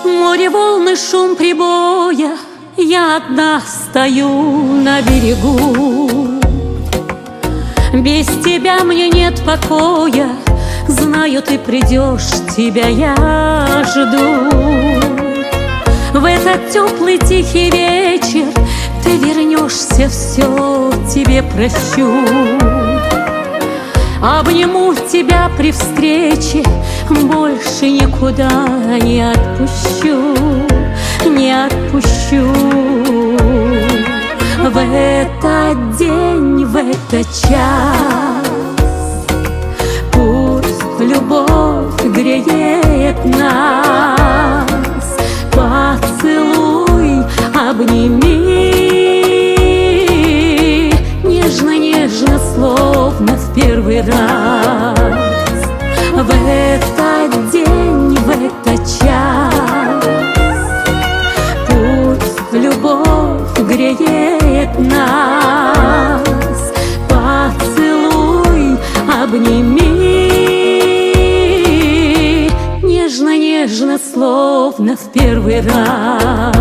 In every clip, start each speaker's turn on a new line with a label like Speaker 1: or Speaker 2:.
Speaker 1: Море, волны, шум прибоя, я одна стою на берегу. Без тебя мне нет покоя, знаю, ты придешь, тебя я жду. В этот теплый тихий вечер ты вернешься, все тебе прощу. Обниму тебя при встрече, больше никуда не отпущу, не отпущу. В этот день, в этот час пусть любовь греет нас. Поцелуй, обними, нежно-нежно, словно в первый раз. В этот день, в этот час пусть любовь греет нас. Поцелуй, обними, нежно-нежно, словно в первый раз.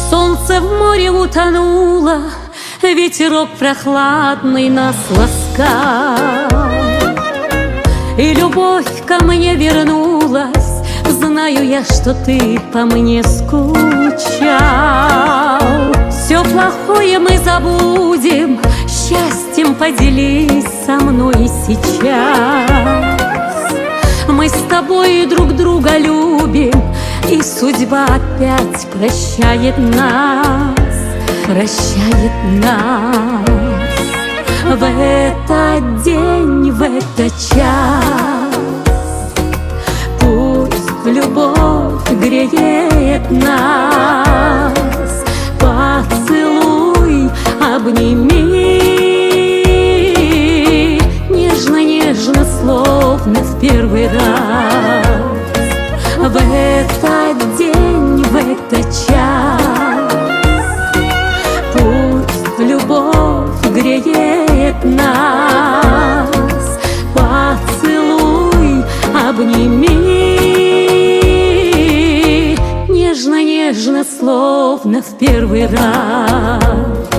Speaker 1: Солнце в море утонуло, ветерок прохладный нас ласкал, и любовь ко мне вернулась. Знаю я, что ты по мне скучал. Все плохое мы забудем, счастьем поделись со мной сейчас. Мы с тобой друг друга любим, и судьба опять прощает нас, прощает нас. В этот день, в этот час пусть любовь греет нас. Поцелуй, обними, нежно-нежно, словно в первый раз. В этот день, в этот час пусть любовь греет нас. Поцелуй, обними, нежно-нежно, словно в первый раз.